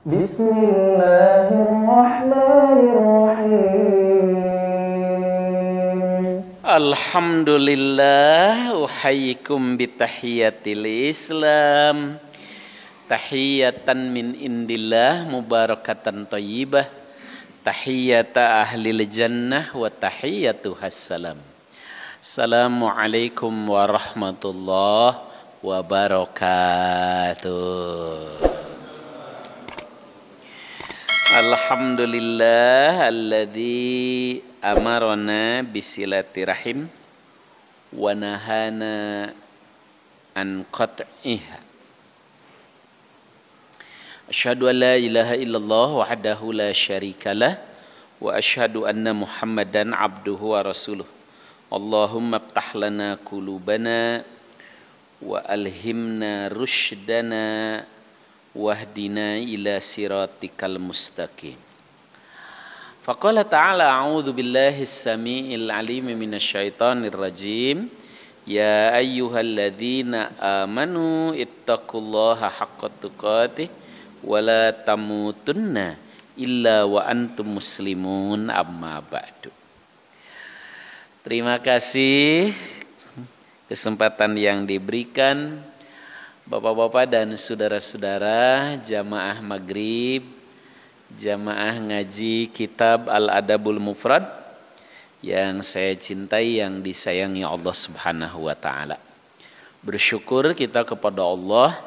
Bismillahirrahmanirrahim. Alhamdulillah, uhayyikum bitahiyatil Islam. Tahiyatan min indillah mubarakatan thayyibah. Tahiyata ahlil jannah wa tahiyatuhas salam. Assalamualaikum warahmatullahi wabarakatuh. Alhamdulillah alladzi amarana bisilatirahim wa nahana an qat'iha. Asyhadu an la ilaha illallah wahdahu la syarikalah wa asyhadu anna Muhammadan abduhu wa rasuluh. Allahumma iftah lana qulubana wa alhimna rusydana wahdina ila siratikal mustaqim. Faqala ta'ala a'udzu billahi as-sami'il 'alim minasyaitonir rajim. Ya ayyuhalladzina amanu ittaqullaha haqqa tuqatih wa la tamutunna illa wa antum muslimun, amma ba'du. Terima kasih kesempatan yang diberikan Bapak-bapak dan saudara-saudara jamaah maghrib, jamaah ngaji kitab Al-Adabul Mufrad yang saya cintai, yang disayangi Allah Subhanahu wa taala. Bersyukur kita kepada Allah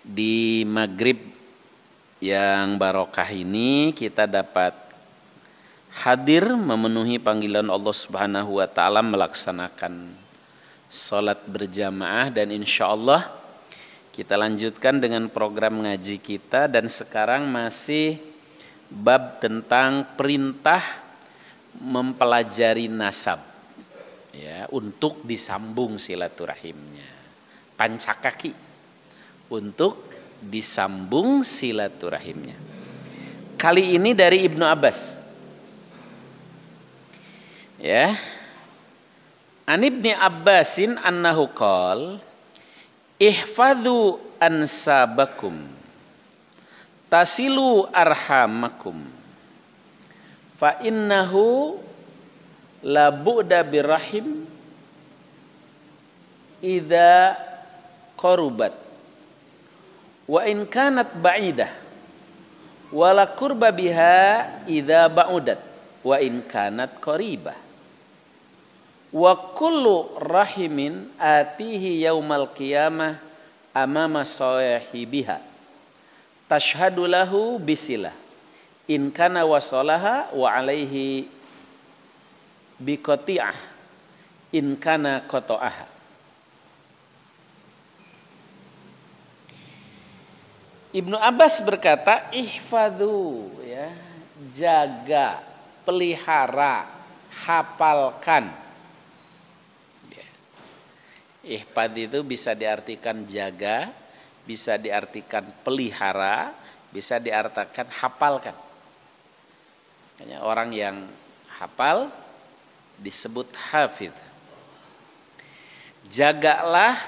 di maghrib yang barokah ini kita dapat hadir memenuhi panggilan Allah Subhanahu wa taala melaksanakan salat berjamaah, dan insya Allah kita lanjutkan dengan program ngaji kita, dan sekarang masih bab tentang perintah mempelajari nasab ya, untuk disambung silaturahimnya, pancakaki untuk disambung silaturahimnya. Kali ini dari Ibnu Abbas ya. An Ibni Abbasin annahu qol ihfadhu ansabakum tasilu arhamakum fa innahu la bu'da birrahim idza qarubat wa in kanat ba'idah wa la qurba biha idza ba'udat wa in kanat qaribah. Wa kullu rahimin atihi yaumal qiyamah amama sahibiha tashhadu lahu bisilah in kana wasalaha wa alaihi biqati'ah in kana qata'aha. Ibnu Abbas berkata, ihfadhu ya, jaga, pelihara, hafalkan. Ihfad itu bisa diartikan jaga, bisa diartikan pelihara, bisa diartikan hafalkan. Makanya orang yang hafal disebut hafidh. Jagalah,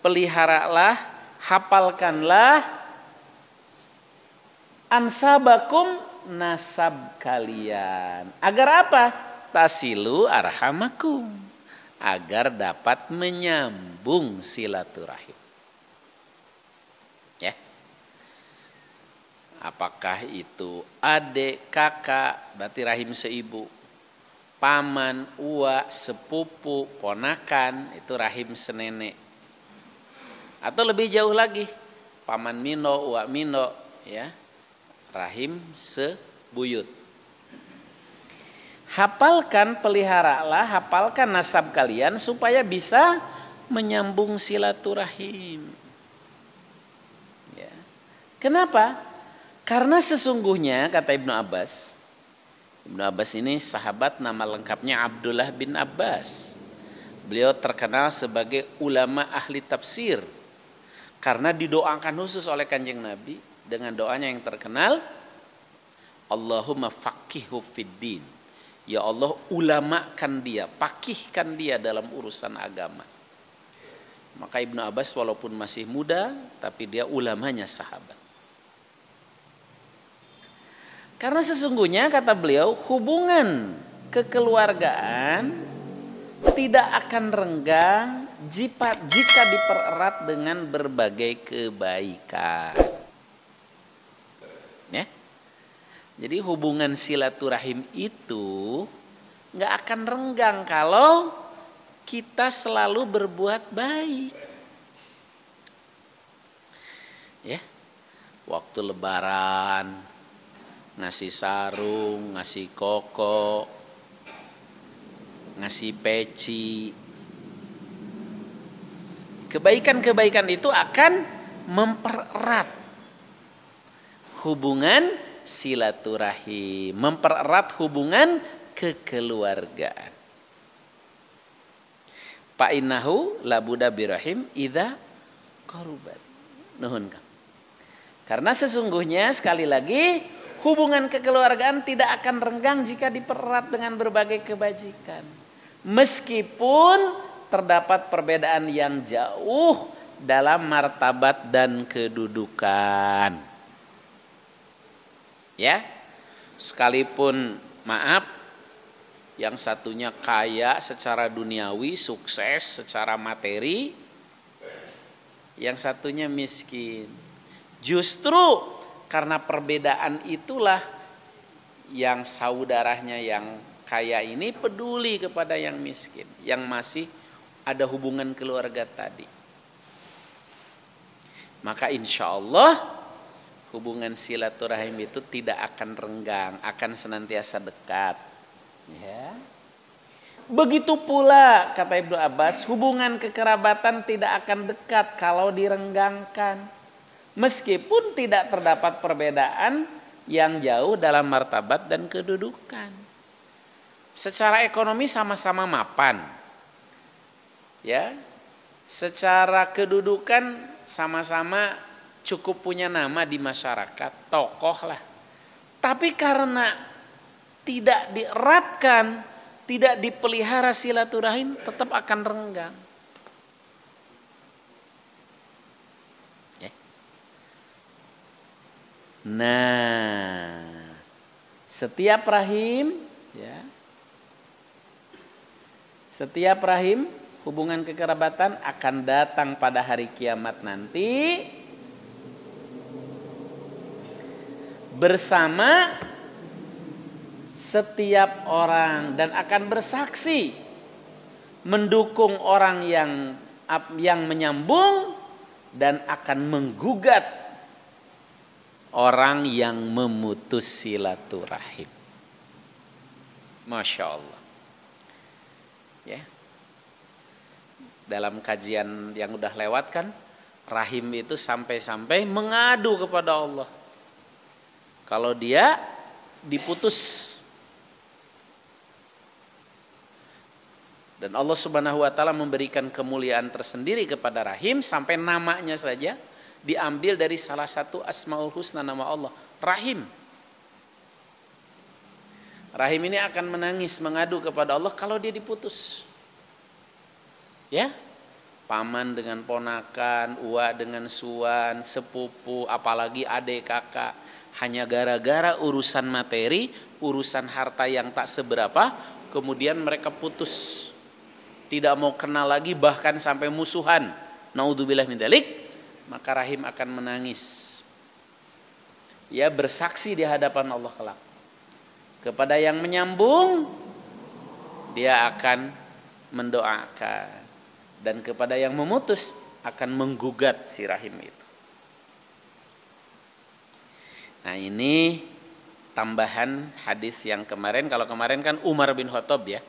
peliharalah, hafalkanlah ansabakum, nasab kalian. Agar apa? Tasilu arhamakum, agar dapat menyambung silaturahim. Ya. Apakah itu adik, kakak, berarti rahim seibu, paman, uak, sepupu, ponakan, itu rahim senenek. Atau lebih jauh lagi, paman mino, uak mino, ya, rahim sebuyut. Hafalkan, peliharalah, hafalkan nasab kalian supaya bisa menyambung silaturahim. Ya. Kenapa? Karena sesungguhnya kata Ibnu Abbas ini sahabat, nama lengkapnya Abdullah bin Abbas. Beliau terkenal sebagai ulama ahli tafsir karena didoakan khusus oleh Kanjeng Nabi dengan doanya yang terkenal, Allahumma faqihhu fiddin. Ya Allah, ulamakan dia, pakihkan dia dalam urusan agama. Maka Ibnu Abbas walaupun masih muda, tapi dia ulamanya sahabat. Karena sesungguhnya kata beliau, hubungan kekeluargaan tidak akan renggang jika dipererat dengan berbagai kebaikan. Ya. Jadi hubungan silaturahim itu nggak akan renggang kalau kita selalu berbuat baik. Ya. Waktu lebaran ngasih sarung, ngasih koko, ngasih peci. Kebaikan-kebaikan itu akan mempererat hubungan silaturahim, mempererat hubungan kekeluargaan. Fa innahu labuda birahim idza qarubat. Nuhun Kang. Karena sesungguhnya sekali lagi hubungan kekeluargaan tidak akan renggang jika dipererat dengan berbagai kebajikan. Meskipun terdapat perbedaan yang jauh dalam martabat dan kedudukan. Ya, sekalipun maaf, yang satunya kaya secara duniawi, sukses secara materi, yang satunya miskin. Justru karena perbedaan itulah yang saudaranya yang kaya ini peduli kepada yang miskin, yang masih ada hubungan keluarga tadi. Maka insya Allah hubungan silaturahim itu tidak akan renggang, akan senantiasa dekat. Ya. Begitu pula kata Ibnu Abbas, hubungan kekerabatan tidak akan dekat kalau direnggangkan. Meskipun tidak terdapat perbedaan yang jauh dalam martabat dan kedudukan. Secara ekonomi sama-sama mapan. Ya. Secara kedudukan sama-sama cukup punya nama di masyarakat, tokoh lah. Tapi karena tidak dieratkan, tidak dipelihara silaturahim, tetap akan renggang. Nah, setiap rahim, ya, setiap rahim hubungan kekerabatan akan datang pada hari kiamat nanti bersama setiap orang dan akan bersaksi mendukung orang yang menyambung dan akan menggugat orang yang memutus silaturahim. Masya Allah. Ya. Dalam kajian yang udah lewat kan, rahim itu sampai-sampai mengadu kepada Allah. Kalau dia diputus. Dan Allah Subhanahu wa taala memberikan kemuliaan tersendiri kepada rahim sampai namanya saja diambil dari salah satu Asmaul Husna, nama Allah, Rahim. Rahim ini akan menangis mengadu kepada Allah kalau dia diputus. Ya, paman dengan ponakan, uwa dengan suan, sepupu, apalagi adik kakak, hanya gara-gara urusan materi, urusan harta yang tak seberapa, kemudian mereka putus, tidak mau kenal lagi, bahkan sampai musuhan. Naudzubillah min dzalik. Maka rahim akan menangis. Ya, bersaksi di hadapan Allah kelak. Kepada yang menyambung, dia akan mendoakan. Dan kepada yang memutus, akan menggugat si rahim itu. Nah, ini tambahan hadis yang kemarin. Kalau kemarin kan Umar bin Khattab ya,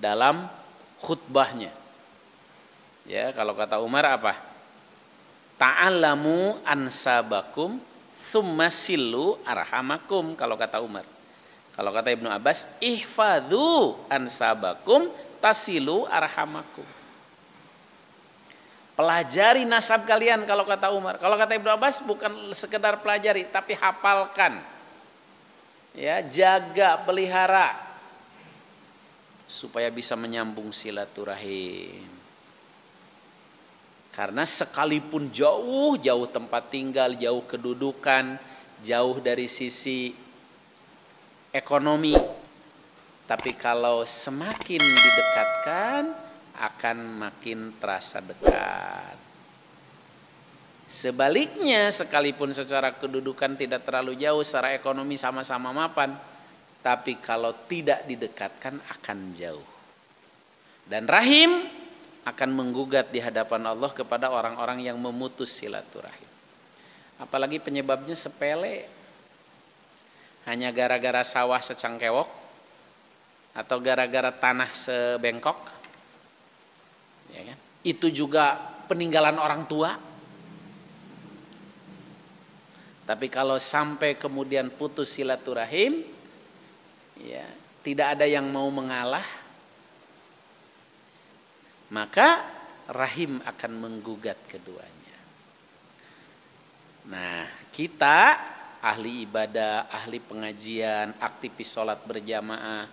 dalam khutbahnya. Ya, kalau kata Umar apa? Ta'allamu ansabakum summa sillu arhamakum, kalau kata Umar. Kalau kata Ibnu Abbas, ihfadhu ansabakum tasilu arhamakum. Pelajari nasab kalian, kalau kata Umar. Kalau kata Ibnu Abbas, bukan sekedar pelajari, tapi hafalkan. Ya, jaga, pelihara supaya bisa menyambung silaturahim. Karena sekalipun jauh tempat tinggal, jauh kedudukan, jauh dari sisi ekonomi. Tapi kalau semakin didekatkan akan makin terasa dekat. Sebaliknya, sekalipun secara kedudukan tidak terlalu jauh, secara ekonomi sama-sama mapan, tapi kalau tidak didekatkan akan jauh. Dan rahim akan menggugat di hadapan Allah kepada orang-orang yang memutus silaturahim. Apalagi penyebabnya sepele, hanya gara-gara sawah secangkewok atau gara-gara tanah sebengkok, ya kan? Itu juga peninggalan orang tua. Tapi kalau sampai kemudian putus silaturahim, ya, tidak ada yang mau mengalah, maka rahim akan menggugat keduanya. Nah, kita ahli ibadah, ahli pengajian, aktivis sholat berjamaah,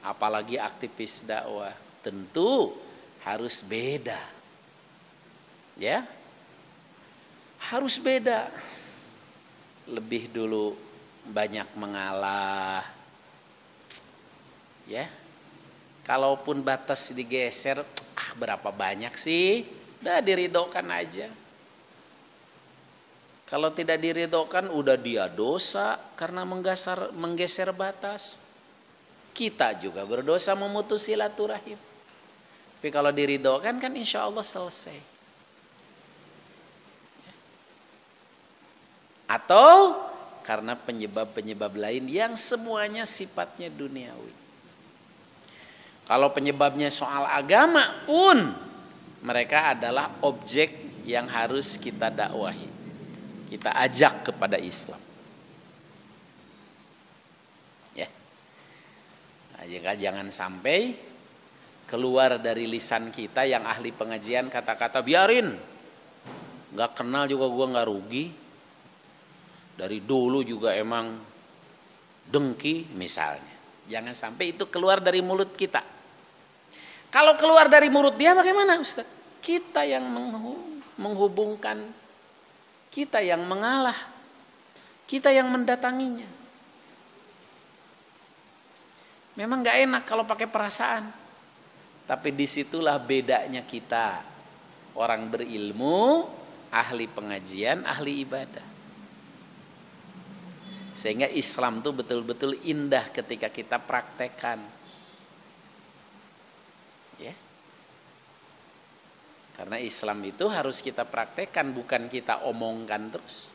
apalagi aktivis dakwah, tentu harus beda. Ya, harus beda. Lebih dulu banyak mengalah. Ya, kalaupun batas digeser, berapa banyak sih? Udah diridhokan aja. Kalau tidak diridhokan, udah dia dosa karena menggeser batas. Kita juga berdosa memutus silaturahim. Tapi kalau diridhokan kan insya Allah selesai. Atau karena penyebab-penyebab lain yang semuanya sifatnya duniawi. Kalau penyebabnya soal agama pun, mereka adalah objek yang harus kita dakwahi. Kita ajak kepada Islam. Ya. Nah, jangan sampai keluar dari lisan kita yang ahli pengajian kata-kata biarin. Gak kenal juga gua gak rugi. Dari dulu juga emang dengki misalnya. Jangan sampai itu keluar dari mulut kita. Kalau keluar dari mulut dia bagaimana Ustaz? Kita yang menghubungkan, kita yang mengalah, kita yang mendatanginya. Memang gak enak kalau pakai perasaan. Tapi disitulah bedanya kita. Orang berilmu, ahli pengajian, ahli ibadah. Sehingga Islam itu betul-betul indah ketika kita praktekkan. Ya. Karena Islam itu harus kita praktekkan, bukan kita omongkan terus.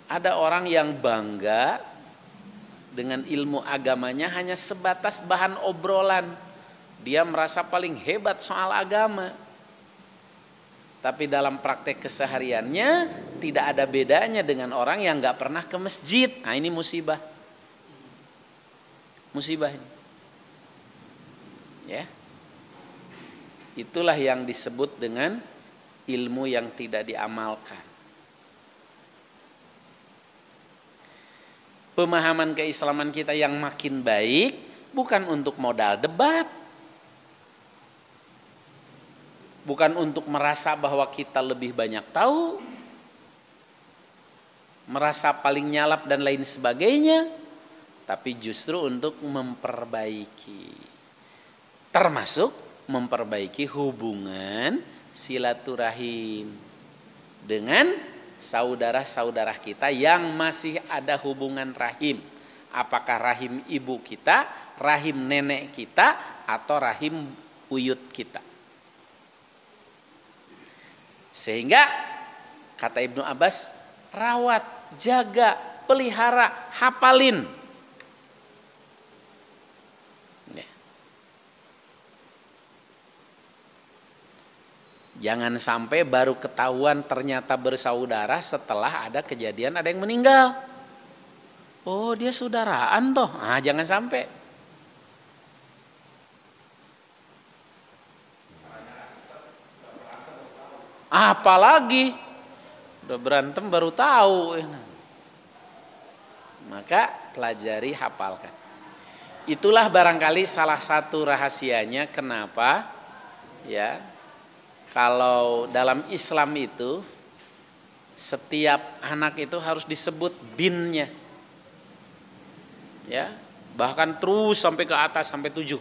Ada orang yang bangga dengan ilmu agamanya hanya sebatas bahan obrolan. Dia merasa paling hebat soal agama. Tapi dalam praktek kesehariannya tidak ada bedanya dengan orang yang gak pernah ke masjid. Nah, ini musibah. Musibah ini. Ya. Itulah yang disebut dengan ilmu yang tidak diamalkan. Pemahaman keislaman kita yang makin baik bukan untuk modal debat. Bukan untuk merasa bahwa kita lebih banyak tahu, merasa paling nyalap dan lain sebagainya, tapi justru untuk memperbaiki. Termasuk memperbaiki hubungan silaturahim dengan saudara-saudara kita yang masih ada hubungan rahim. Apakah rahim ibu kita, rahim nenek kita, atau rahim buyut kita. Sehingga kata Ibnu Abbas, rawat, jaga, pelihara, hafalin. Ya. Jangan sampai baru ketahuan ternyata bersaudara setelah ada kejadian ada yang meninggal. Oh, dia saudaraan toh. Ah, jangan sampai. Apalagi udah berantem baru tahu. Maka pelajari, hafalkan. Itulah barangkali salah satu rahasianya kenapa ya kalau dalam Islam itu Setiap anak itu harus disebut binnya. Ya, bahkan terus sampai ke atas sampai 7.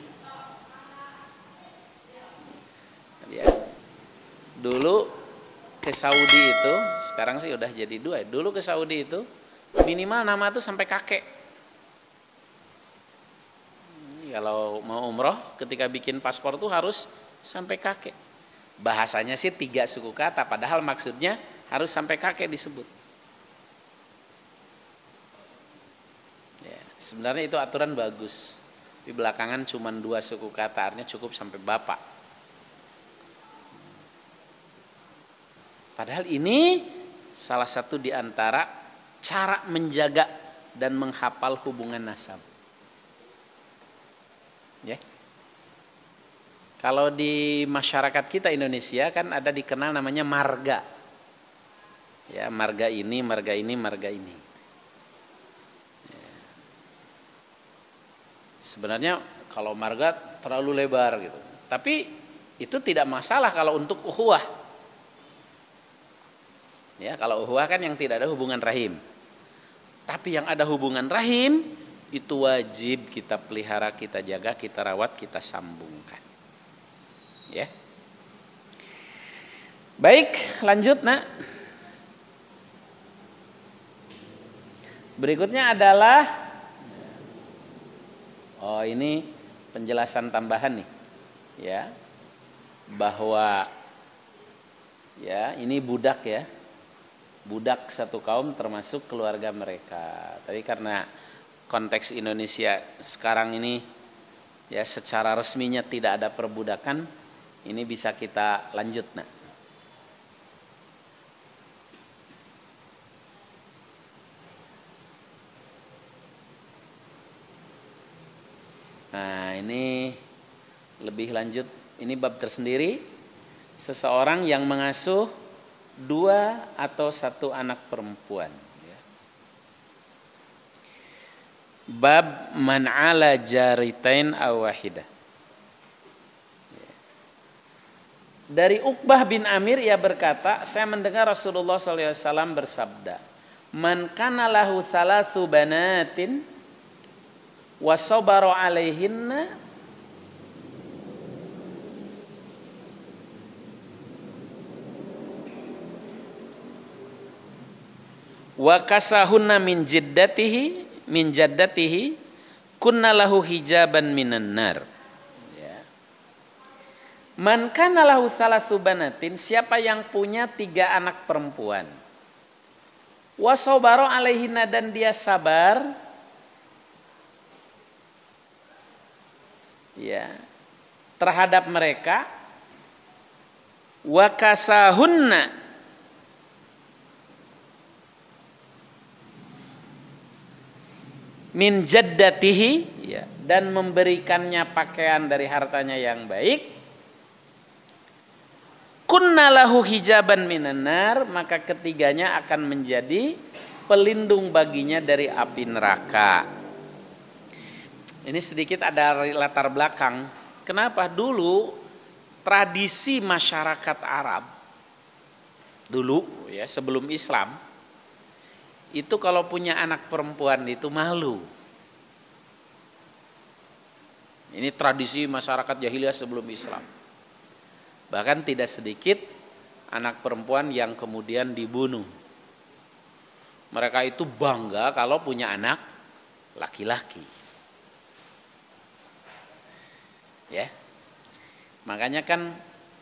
Ya. Dulu ke Saudi itu, sekarang sih udah jadi 2. Dulu ke Saudi itu minimal nama itu sampai kakek. Kalau mau umroh ketika bikin paspor tuh harus sampai kakek. Bahasanya sih 3 suku kata, padahal maksudnya harus sampai kakek disebut. Ya, sebenarnya itu aturan bagus. Di belakangan cuma 2 suku kata, artinya cukup sampai bapak. Padahal ini salah satu di antara cara menjaga dan menghafal hubungan nasab. Ya. Kalau di masyarakat kita Indonesia kan ada dikenal namanya marga. Ya, marga ini, marga ini, marga ini. Ya. Sebenarnya kalau marga terlalu lebar gitu. Tapi itu tidak masalah kalau untuk ukhuwah. Ya, kalau ukhuwah kan yang tidak ada hubungan rahim. Tapi yang ada hubungan rahim itu wajib kita pelihara, kita jaga, kita rawat, kita sambungkan. Ya. Baik, lanjut nak. Berikutnya adalah ini penjelasan tambahan nih. Ya. Bahwa ya, ini budak ya. Budak satu kaum termasuk keluarga mereka. Tapi karena konteks Indonesia sekarang ini ya secara resminya tidak ada perbudakan, ini bisa kita lanjut nak. Nah ini lebih lanjut, ini bab tersendiri, seseorang yang mengasuh 2 atau 1 anak perempuan. Bab man ala jaritain aw wahidah. Dari Uqbah bin Amir ia berkata, saya mendengar Rasulullah SAW bersabda, man kana lahu thalathu banatin wa sabara alaihinna wa kasahunna min jaddatihi kunna lahu hijaban minan nar. Man kana lahu thalathu banatin, siapa yang punya 3 anak perempuan. Wa sabara alaihinna, dan dia sabar ya terhadap mereka. Wa kasahunna, min jaddatihi ya, dan memberikannya pakaian dari hartanya yang baik. Kunna lahu hijaban minan nar, maka ketiganya akan menjadi pelindung baginya dari api neraka. Ini sedikit ada latar belakang. Kenapa? Dulu tradisi masyarakat Arab dulu ya, sebelum Islam, itu kalau punya anak perempuan itu malu. Ini tradisi masyarakat jahiliyah sebelum Islam. Bahkan tidak sedikit anak perempuan yang kemudian dibunuh. Mereka itu bangga kalau punya anak laki-laki. Ya. Makanya kan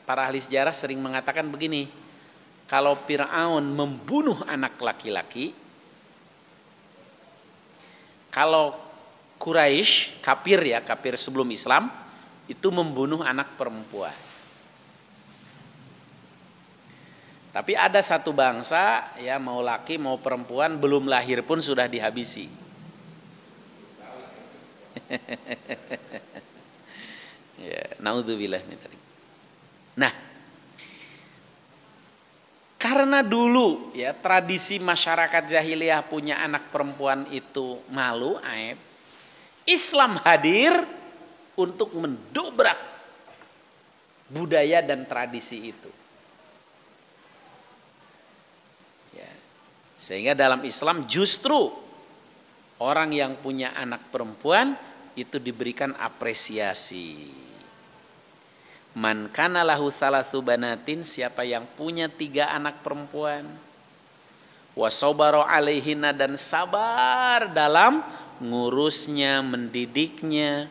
para ahli sejarah sering mengatakan begini, kalau Fir'aun membunuh anak laki-laki, kalau Quraisy, kafir ya, kafir sebelum Islam, itu membunuh anak perempuan. Tapi ada satu bangsa ya, mau laki mau perempuan belum lahir pun sudah dihabisi. Ya, naudzubillah min dzalik. Nah, karena dulu ya tradisi masyarakat jahiliyah punya anak perempuan itu malu, aib, Islam hadir untuk mendobrak budaya dan tradisi itu. Ya. Sehingga dalam Islam justru orang yang punya anak perempuan itu diberikan apresiasi. Man kana lahu salasu banatin, siapa yang punya 3 anak perempuan, wa sabara alaihinna, dan sabar dalam ngurusnya, mendidiknya.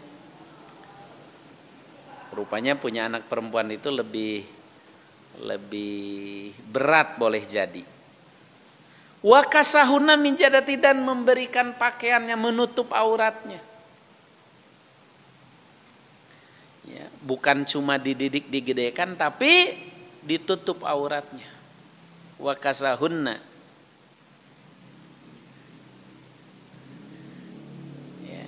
Rupanya punya anak perempuan itu lebih berat boleh jadi. Wa kasahuna min jadati, dan memberikan pakaiannya, menutup auratnya. Ya, bukan cuma dididik digedekan, tapi ditutup auratnya. Wa kasahunna. Ya.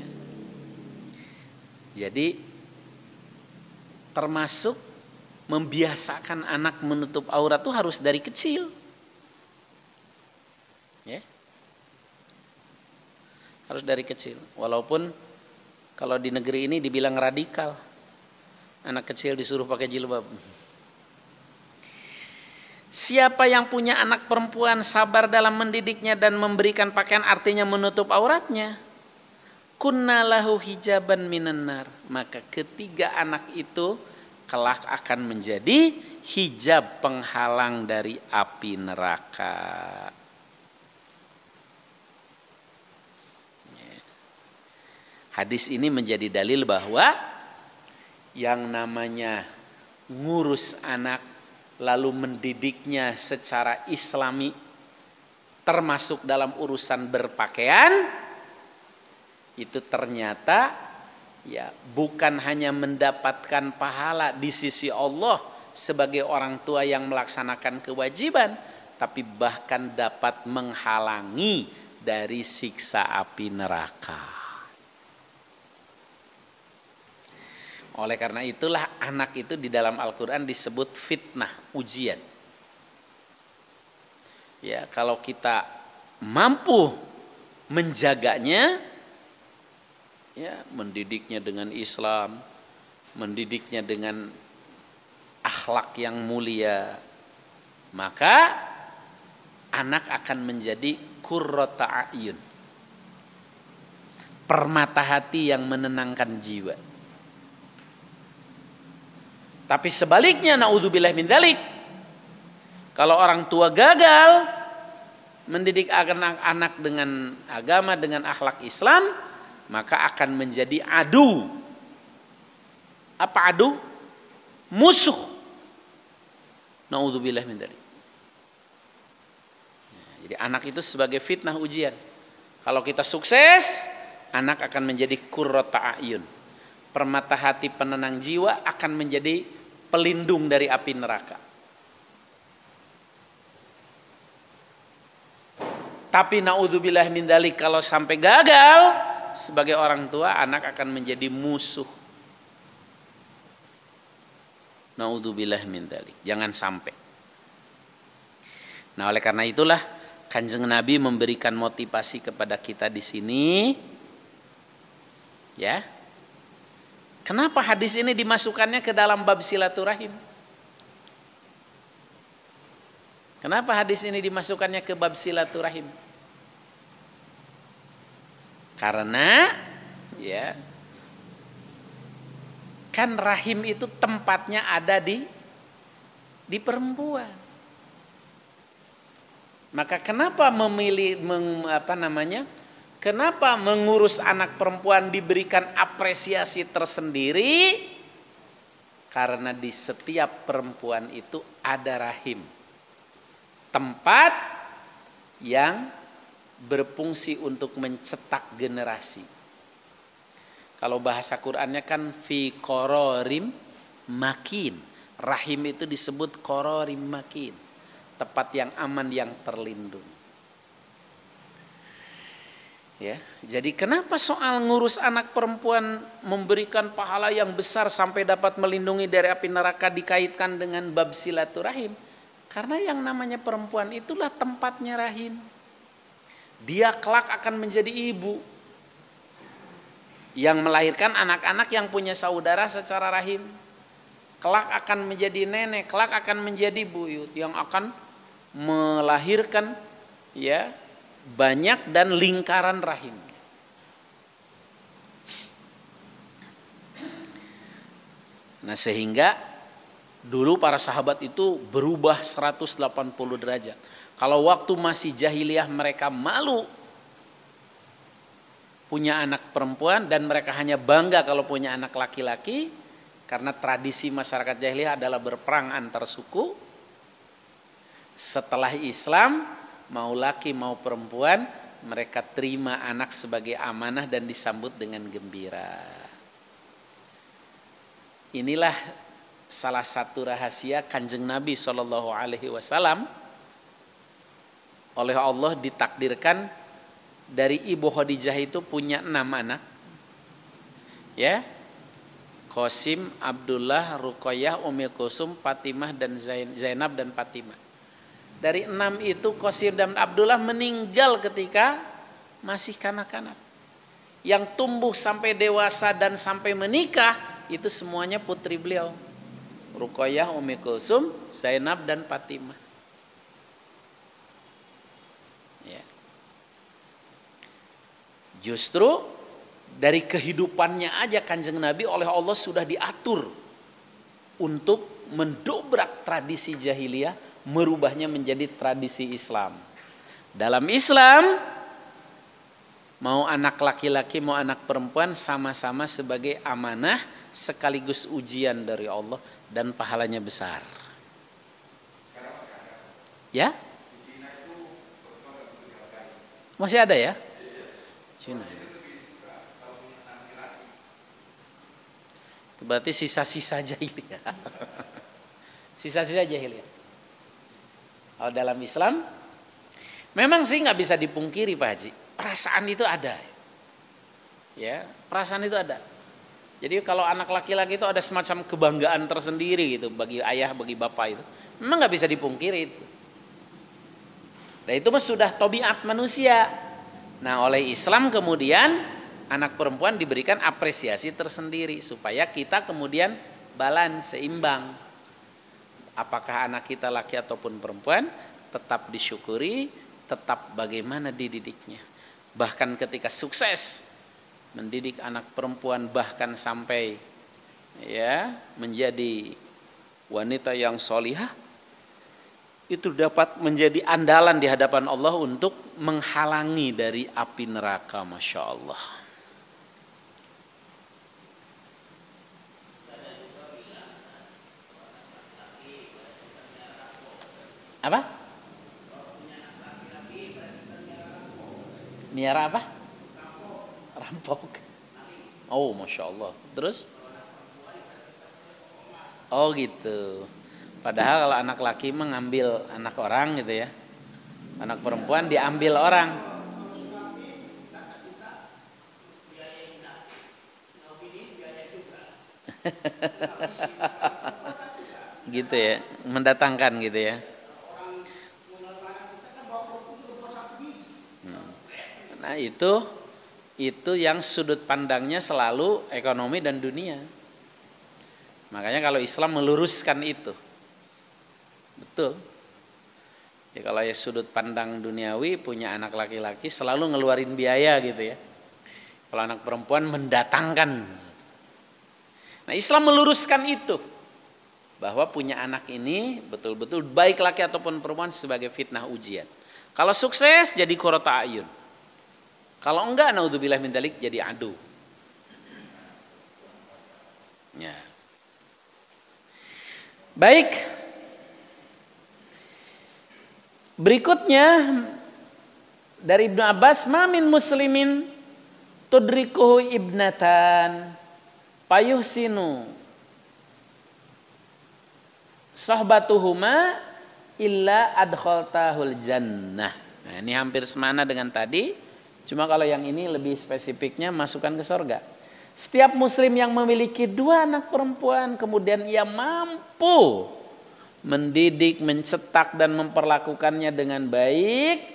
Jadi termasuk membiasakan anak menutup aurat itu harus dari kecil. Ya. Harus dari kecil. Walaupun kalau di negeri ini dibilang radikal, anak kecil disuruh pakai jilbab. Siapa yang punya anak perempuan sabar dalam mendidiknya dan memberikan pakaian, artinya menutup auratnya, kunna lahu hijaban minan nar, maka ketiga anak itu kelak akan menjadi hijab penghalang dari api neraka. Hadis ini menjadi dalil bahwa yang namanya ngurus anak lalu mendidiknya secara islami, termasuk dalam urusan berpakaian, itu ternyata ya bukan hanya mendapatkan pahala di sisi Allah sebagai orang tua yang melaksanakan kewajiban, tapi bahkan dapat menghalangi dari siksa api neraka. Oleh karena itulah anak itu di dalam Al-Quran disebut fitnah, ujian. Ya, kalau kita mampu menjaganya, ya, mendidiknya dengan Islam, mendidiknya dengan akhlak yang mulia, maka anak akan menjadi qurrata a'yun, permata hati yang menenangkan jiwa. Tapi sebaliknya, naudzubillah min dzalik, kalau orang tua gagal mendidik anak-anak dengan agama, dengan akhlak Islam, maka akan menjadi adu. Apa adu? Musuh. Naudzubillah min dzalik. Jadi anak itu sebagai fitnah, ujian. Kalau kita sukses, anak akan menjadi qurrata a'yun, permata hati penenang jiwa, akan menjadi pelindung dari api neraka. Tapi naudzubillah min dzalik, kalau sampai gagal sebagai orang tua, anak akan menjadi musuh. Naudzubillah min dzalik. Jangan sampai. Nah, oleh karena itulah Kanjeng Nabi memberikan motivasi kepada kita di sini. Ya. Kenapa hadis ini dimasukkannya ke dalam bab silaturahim? Kenapa hadis ini dimasukkannya ke bab silaturahim? Karena ya, kan rahim itu tempatnya ada di perempuan. Maka kenapa kenapa mengurus anak perempuan diberikan apresiasi tersendiri? Karena di setiap perempuan itu ada rahim, tempat yang berfungsi untuk mencetak generasi. Kalau bahasa Qur'annya kan fi qororim makin, rahim itu disebut qororim makin, tempat yang aman, yang terlindung. Ya, jadi kenapa soal ngurus anak perempuan memberikan pahala yang besar sampai dapat melindungi dari api neraka dikaitkan dengan bab silaturahim? Karena yang namanya perempuan itulah tempatnya rahim. Dia kelak akan menjadi ibu yang melahirkan anak-anak yang punya saudara secara rahim. Kelak akan menjadi nenek, kelak akan menjadi buyut yang akan melahirkan ya banyak dan lingkaran rahim. Nah, sehingga dulu para sahabat itu berubah 180 derajat. Kalau waktu masih jahiliyah mereka malu punya anak perempuan dan mereka hanya bangga kalau punya anak laki-laki karena tradisi masyarakat jahiliyah adalah berperang antar suku. Setelah Islam, mau laki mau perempuan, mereka terima anak sebagai amanah dan disambut dengan gembira. Inilah salah satu rahasia Kanjeng Nabi SAW oleh Allah ditakdirkan dari Ibu Khadijah itu punya 6 anak. Ya. Qasim, Abdullah, Ruqayyah, Ummi Kulsum, Fatimah dan Zainab dan Fatimah. Dari 6 itu Qasim dan Abdullah meninggal ketika masih kanak-kanak. Yang tumbuh sampai dewasa dan sampai menikah itu semuanya putri beliau. Ruqayyah, Ummi Kulsum, Zainab dan Fatimah. Ya. Justru dari kehidupannya aja Kanjeng Nabi oleh Allah sudah diatur untuk mendobrak tradisi jahiliyah, merubahnya menjadi tradisi Islam. Dalam Islam, mau anak laki-laki mau anak perempuan sama-sama sebagai amanah sekaligus ujian dari Allah dan pahalanya besar. Ya? Masih ada ya? Cina. Itu berarti sisa-sisa jahiliyah. Sisa-sisa jahiliyah. Kalau dalam Islam, memang sih nggak bisa dipungkiri Pak Haji. Perasaan itu ada. Ya, perasaan itu ada. Jadi kalau anak laki-laki itu ada semacam kebanggaan tersendiri gitu bagi ayah, bagi bapak itu. Memang nggak bisa dipungkiri itu. Dan itu sudah tabiat manusia. Nah, oleh Islam kemudian anak perempuan diberikan apresiasi tersendiri supaya kita kemudian balance, seimbang. Apakah anak kita laki ataupun perempuan tetap disyukuri, tetap bagaimana dididiknya. Bahkan ketika sukses mendidik anak perempuan bahkan sampai ya menjadi wanita yang solihah, itu dapat menjadi andalan di hadapan Allah untuk menghalangi dari api neraka. Masya Allah. Apa? Miara apa? Rampok. Oh, Masya Allah. Terus? Oh gitu. Padahal kalau anak laki mengambil anak orang gitu ya. Anak perempuan diambil orang. Gitu ya. Mendatangkan gitu ya. Nah itu yang sudut pandangnya selalu ekonomi dan dunia. Makanya kalau Islam meluruskan itu. Betul. Ya kalau ya sudut pandang duniawi punya anak laki-laki selalu ngeluarin biaya gitu ya. Kalau anak perempuan mendatangkan. Nah, Islam meluruskan itu. Bahwa punya anak ini betul-betul baik laki ataupun perempuan sebagai fitnah ujian. Kalau sukses jadi qurrata ayun. Kalau enggak, naudzubillah min dzalik, jadi adu. Ya. Baik. Berikutnya dari Ibnu Abbas, ma min muslimin tudrikuhu ibnatan payuhsinu sahbatuhuma illa adkhaltahul jannah. Nah, ini hampir semana dengan tadi. Cuma kalau yang ini lebih spesifiknya masukkan ke surga. Setiap muslim yang memiliki 2 anak perempuan kemudian ia mampu mendidik, mencetak dan memperlakukannya dengan baik,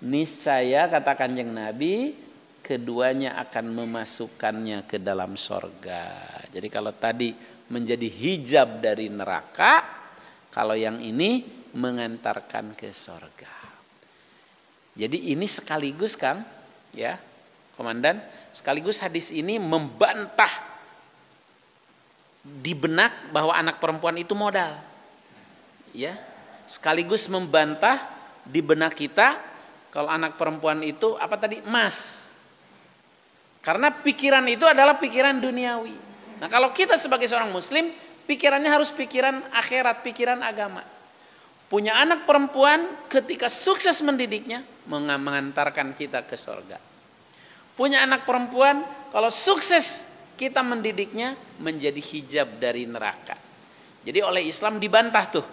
niscaya kata Kanjeng Nabi, keduanya akan memasukkannya ke dalam surga. Jadi kalau tadi menjadi hijab dari neraka, kalau yang ini mengantarkan ke surga. Jadi ini sekaligus Kang, ya, Komandan, sekaligus hadis ini membantah di benak bahwa anak perempuan itu modal. Ya. Sekaligus membantah di benak kita kalau anak perempuan itu apa tadi? Emas. Karena pikiran itu adalah pikiran duniawi. Nah, kalau kita sebagai seorang muslim, pikirannya harus pikiran akhirat, pikiran agama. Punya anak perempuan ketika sukses mendidiknya mengantarkan kita ke surga. Punya anak perempuan kalau sukses kita mendidiknya menjadi hijab dari neraka. Jadi oleh Islam dibantah tuh.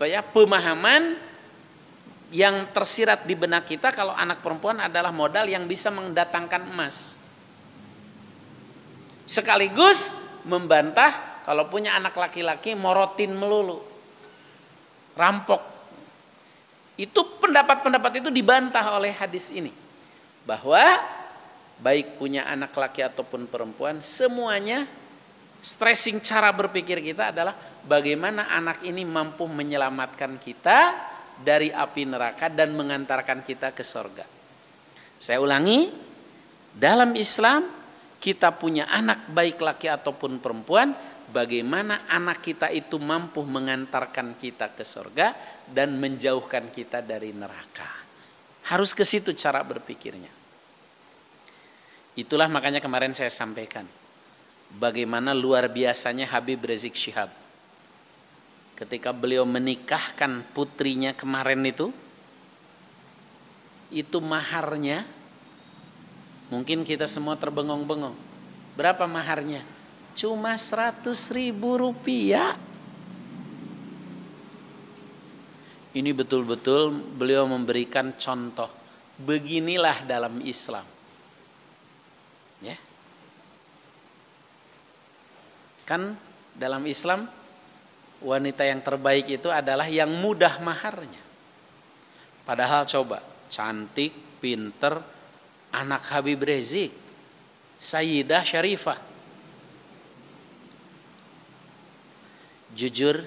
Ya, pemahaman yang tersirat di benak kita kalau anak perempuan adalah modal yang bisa mendatangkan emas. Sekaligus membantah kalau punya anak laki-laki morotin melulu, rampok. Itu pendapat-pendapat itu dibantah oleh hadis ini. Bahwa baik punya anak laki ataupun perempuan, semuanya stressing cara berpikir kita adalah bagaimana anak ini mampu menyelamatkan kita dari api neraka dan mengantarkan kita ke surga. Saya ulangi, dalam Islam kita punya anak baik laki ataupun perempuan, bagaimana anak kita itu mampu mengantarkan kita ke surga dan menjauhkan kita dari neraka. Harus ke situ cara berpikirnya. Itulah makanya kemarin saya sampaikan bagaimana luar biasanya Habib Rizik Syihab. Ketika beliau menikahkan putrinya kemarin itu maharnya, mungkin kita semua terbengong-bengong. Berapa maharnya? Cuma 100.000 rupiah. Ini betul-betul beliau memberikan contoh. Beginilah dalam Islam. Ya. Kan dalam Islam wanita yang terbaik itu adalah yang mudah maharnya. Padahal coba, cantik, pinter, anak Habib Rizik, Sayyidah Syarifah. Jujur,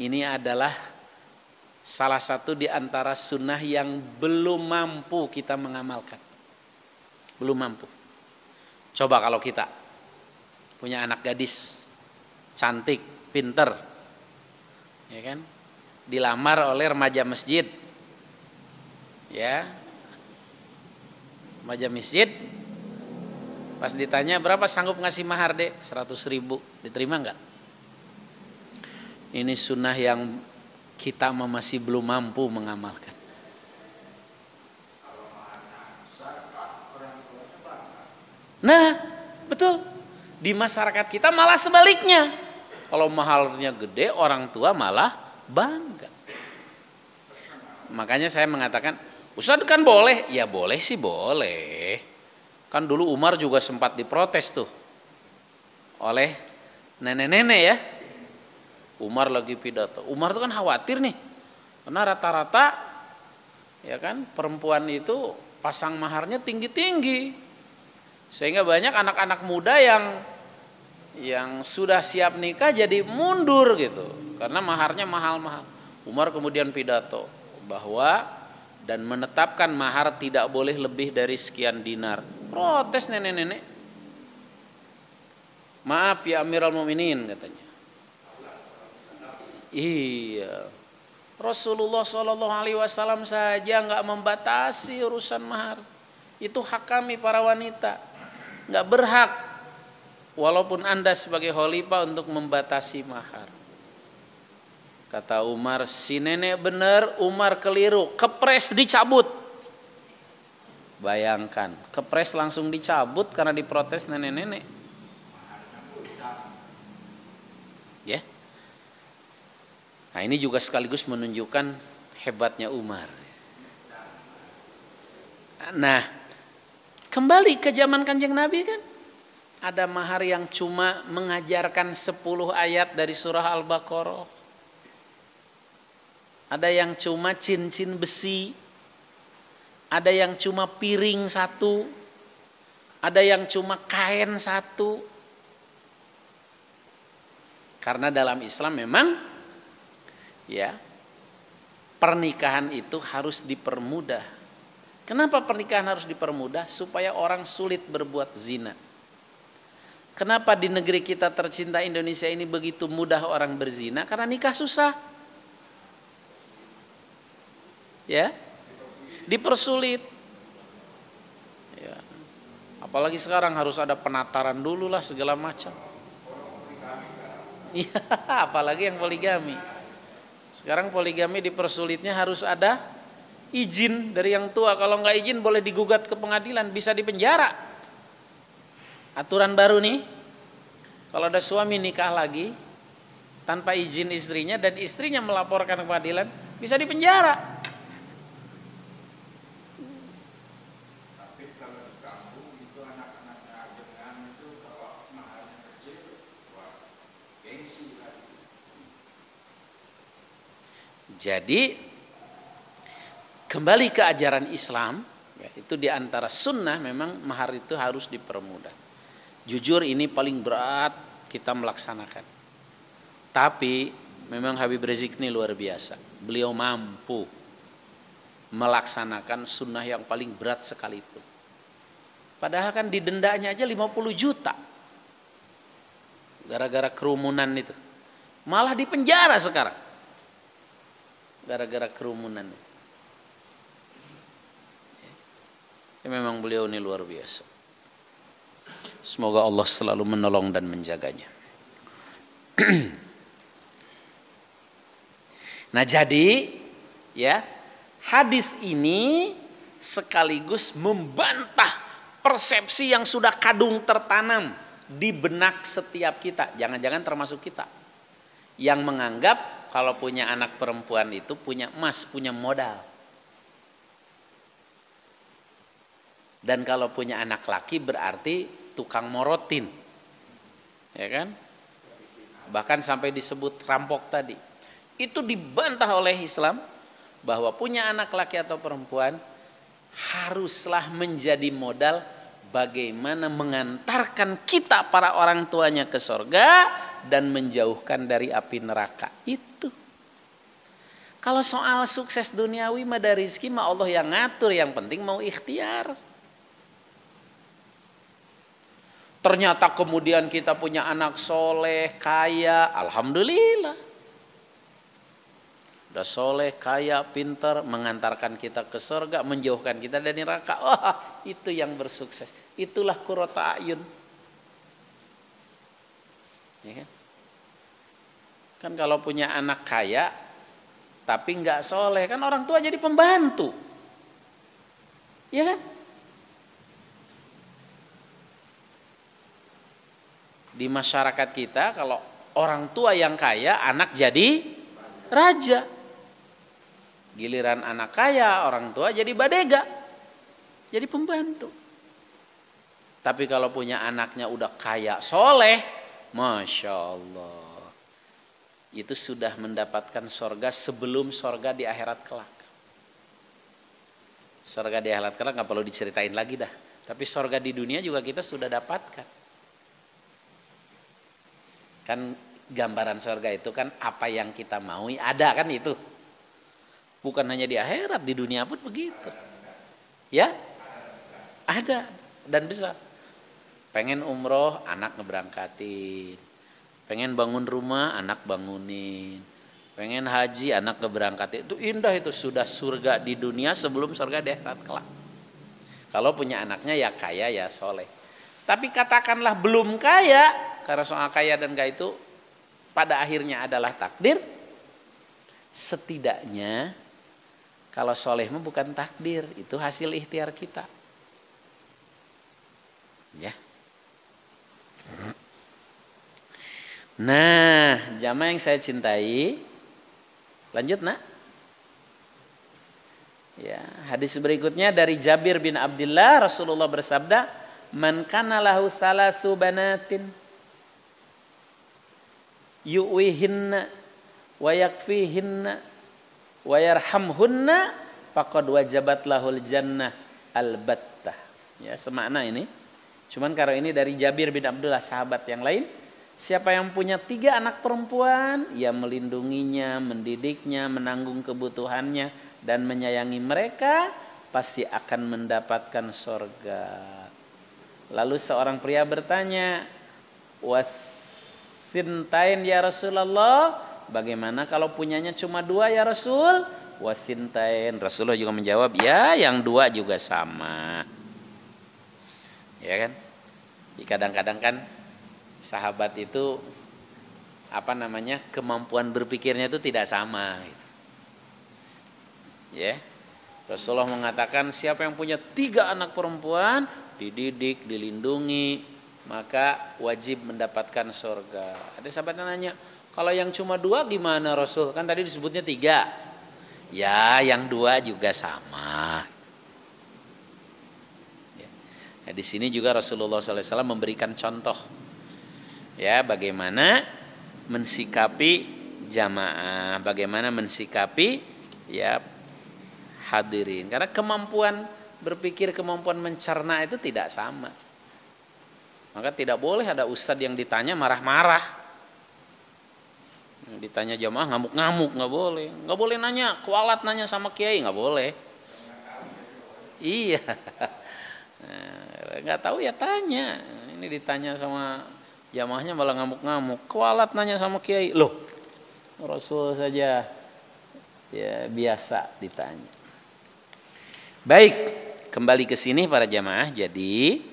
ini adalah salah satu di antara sunnah yang belum mampu kita mengamalkan. Belum mampu. Coba kalau kita punya anak gadis, cantik, pinter, ya kan, dilamar oleh remaja masjid, ya, remaja masjid, pas ditanya berapa sanggup ngasih mahar dek, 100.000, diterima nggak? Ini sunnah yang kita masih belum mampu mengamalkan. Nah, betul. Di masyarakat kita malah sebaliknya. Kalau mahalnya gede, orang tua malah bangga. Makanya saya mengatakan, Ustadz kan boleh? Ya boleh sih boleh. Kan dulu Umar juga sempat diprotes tuh oleh nenek-nenek ya. Umar lagi pidato. Umar tuh kan khawatir nih. Karena rata-rata ya kan perempuan itu pasang maharnya tinggi-tinggi. Sehingga banyak anak-anak muda yang sudah siap nikah jadi mundur gitu. Karena maharnya mahal-mahal. Umar kemudian pidato bahwa dan menetapkan mahar tidak boleh lebih dari sekian dinar. Protes nenek-nenek. Maaf ya Amirul Mukminin katanya. Iya. Rasulullah SAW saja nggak membatasi urusan mahar. Itu hak kami para wanita. Nggak berhak walaupun Anda sebagai khalifah untuk membatasi mahar. Kata Umar, si nenek benar, Umar keliru, kepres dicabut. Bayangkan, kepres langsung dicabut karena diprotes nenek-nenek. Ya. Nah, ini juga sekaligus menunjukkan hebatnya Umar. Nah, kembali ke zaman Kanjeng Nabi kan, ada mahar yang cuma mengajarkan 10 ayat dari surah Al-Baqarah. Ada yang cuma cincin besi. Ada yang cuma piring 1. Ada yang cuma kain 1. Karena dalam Islam memang ya pernikahan itu harus dipermudah. Kenapa pernikahan harus dipermudah? Supaya orang sulit berbuat zina. Kenapa di negeri kita tercinta Indonesia ini begitu mudah orang berzina? Karena nikah susah. Ya, dipersulit. Ya. Apalagi sekarang harus ada penataran dulu lah segala macam. Iya, apalagi yang poligami. Sekarang poligami dipersulitnya harus ada izin dari yang tua. Kalau nggak izin boleh digugat ke pengadilan, bisa dipenjara. Aturan baru nih, kalau ada suami nikah lagi tanpa izin istrinya dan istrinya melaporkan ke pengadilan, bisa dipenjara. Tapi kalau di kampung itu anak-anaknya agengan itu kalau mahalnya kecil, wah gengsi lagi. Jadi kembali ke ajaran Islam, ya, itu diantara sunnah memang mahar itu harus dipermudah. Jujur ini paling berat kita melaksanakan. Tapi memang Habib Rizik ini luar biasa. Beliau mampu melaksanakan sunnah yang paling berat sekalipun. Padahal kan didendanya aja 50 juta. Gara-gara kerumunan itu. Malah dipenjara sekarang. Gara-gara kerumunan. Ya, memang beliau ini luar biasa. Semoga Allah selalu menolong dan menjaganya. Nah jadi ya, hadis ini sekaligus membantah persepsi yang sudah kadung tertanam di benak setiap kita. Jangan-jangan termasuk kita yang menganggap kalau punya anak perempuan itu punya emas, punya modal. Dan kalau punya anak laki berarti tukang morotin. Ya kan? Bahkan sampai disebut rampok tadi. Itu dibantah oleh Islam bahwa punya anak laki atau perempuan haruslah menjadi modal bagaimana mengantarkan kita para orang tuanya ke sorga dan menjauhkan dari api neraka. Itu. Kalau soal sukses duniawi mah dari rezeki mah Allah yang ngatur, yang penting mau ikhtiar. Ternyata kemudian kita punya anak soleh, kaya, alhamdulillah. Udah soleh, kaya, pintar, mengantarkan kita ke surga, menjauhkan kita dari neraka. Wah, itu yang bersukses. Itulah qurrata a'yun. Ya kan? Kan kalau punya anak kaya, tapi nggak soleh, kan orang tua jadi pembantu. Ya kan? Di masyarakat kita kalau orang tua yang kaya, anak jadi raja. Giliran anak kaya, orang tua jadi badega. Jadi pembantu. Tapi kalau punya anaknya udah kaya, soleh, Masya Allah. Itu sudah mendapatkan sorga sebelum sorga di akhirat kelak. Sorga di akhirat kelak gak perlu diceritain lagi dah. Tapi sorga di dunia juga kita sudah dapatkan. Kan gambaran surga itu kan apa yang kita mau ada kan itu. Bukan hanya di akhirat, di dunia pun begitu. Ya? Ada dan besar. Pengen umroh, anak ngeberangkatin. Pengen bangun rumah, anak bangunin. Pengen haji, anak ngeberangkatin. Itu indah itu, sudah surga di dunia sebelum surga di akhirat kelak. Kalau punya anaknya ya kaya ya soleh. Tapi katakanlah belum kaya, karena soal kaya dan kaya itu pada akhirnya adalah takdir. Setidaknya kalau soleh mah bukan takdir, itu hasil ikhtiar kita. Ya. Nah, jamaah yang saya cintai, lanjut nak. Ya, hadis berikutnya dari Jabir bin Abdullah, Rasulullah bersabda, "Man kana lahu thalathu banatin yu'wihinna wa yakfihinna wa yarhamhunna faqad wajabat lahul jannah albattah." Ya, semakna ini. Cuman kalau ini dari Jabir bin Abdullah, sahabat yang lain, Siapa yang punya 3 anak perempuan, ia melindunginya, mendidiknya, menanggung kebutuhannya, dan menyayangi mereka, pasti akan mendapatkan surga. Lalu seorang pria bertanya, wasintain ya Rasulullah, bagaimana kalau punyanya cuma 2 ya Rasul? Wasintain, Rasulullah juga menjawab, ya yang 2 juga sama. Ya kan? Jadi kadang-kadang kan sahabat itu kemampuan berpikirnya itu tidak sama gitu. Ya. Rasulullah mengatakan siapa yang punya 3 anak perempuan, dididik, dilindungi, maka wajib mendapatkan surga. Ada sahabat yang nanya, kalau yang cuma 2 gimana Rasul? Kan tadi disebutnya 3. Ya, yang 2 juga sama. Ya. Nah, di sini juga Rasulullah SAW memberikan contoh. Ya, bagaimana mensikapi jamaah, bagaimana mensikapi ya hadirin. Karena kemampuan berpikir, kemampuan mencerna itu tidak sama. Maka tidak boleh ada ustadz yang ditanya marah-marah. Ditanya jamaah ngamuk-ngamuk, nggak boleh. Nggak boleh nanya, kualat nanya sama kiai, nggak boleh. Iya. Nggak tahu ya tanya. Ini ditanya sama jamaahnya malah ngamuk-ngamuk. Kualat nanya sama kiai. Loh, Rasul saja ya biasa ditanya. Baik, kembali ke sini para jamaah. Jadi,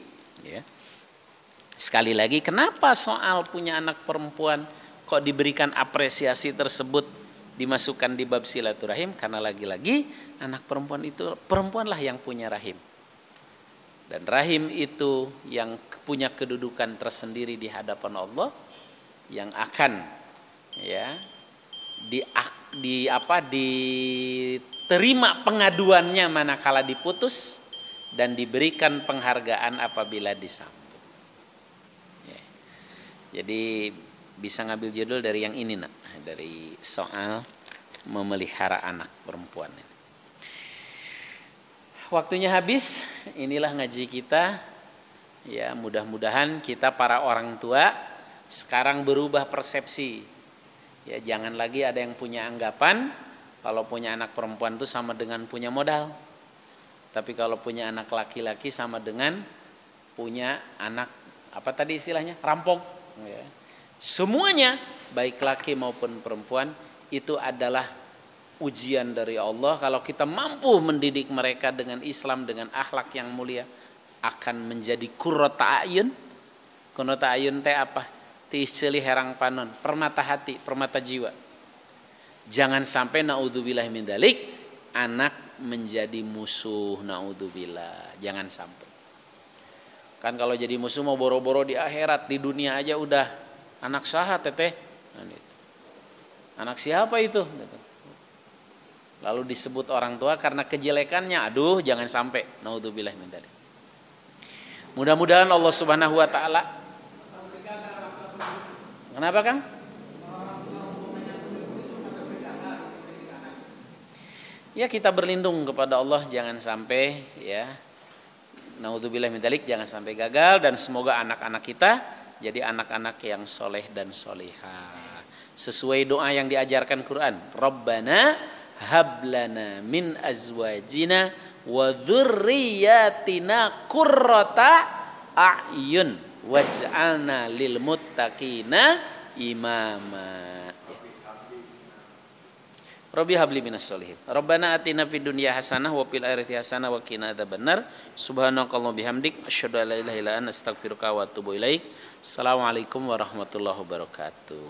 ya, sekali lagi, kenapa soal punya anak perempuan kok diberikan apresiasi tersebut dimasukkan di bab silaturahim? Karena lagi-lagi anak perempuan itu, perempuanlah yang punya rahim. Dan rahim itu yang punya kedudukan tersendiri di hadapan Allah, yang akan ya diterima pengaduannya manakala diputus dan diberikan penghargaan apabila disambut. Ya. Jadi bisa ngambil judul dari yang ini nak, dari soal memelihara anak perempuan. Waktunya habis, inilah ngaji kita. Ya, mudah-mudahan kita para orang tua sekarang berubah persepsi. Ya, jangan lagi ada yang punya anggapan kalau punya anak perempuan itu sama dengan punya modal. Tapi kalau punya anak laki-laki sama dengan punya anak apa tadi istilahnya? Rampok. Ya. Semuanya baik laki maupun perempuan itu adalah ujian dari Allah. Kalau kita mampu mendidik mereka dengan Islam, dengan akhlak yang mulia, akan menjadi qurrata ayun. Qurrata ayun teh apa? Tiseli herang panon, permata hati, permata jiwa. Jangan sampai naudzubillah min dzalik anak menjadi musuh, naudzubillah. Jangan sampai. Kan kalau jadi musuh mau boro-boro di akhirat, di dunia aja udah anak saha teteh. Anak siapa itu? Lalu disebut orang tua karena kejelekannya. Aduh, jangan sampai. Naudzubillah min dzalik. Mudah-mudahan Allah Subhanahu wa taala. Kenapa, Kang? Ya, kita berlindung kepada Allah jangan sampai ya. Naudzubillah min dzalik, jangan sampai gagal, dan semoga anak-anak kita jadi anak-anak yang soleh dan solihah. Sesuai doa yang diajarkan Quran. Rabbana hablana min azwajina wa dzurriyyatina qurrata a'yun waj'alna lil muttaqina imama. Rabbi habli minas sholihin. Rabbana atina fid dunya hasanah wa fil akhirati hasanah wa qina adzabannar. Subhanakallahumma bihamdik asyhadu an la ilaha illa anta astaghfiruka wa atubu ilaik. Assalamualaikum warahmatullahi wabarakatuh.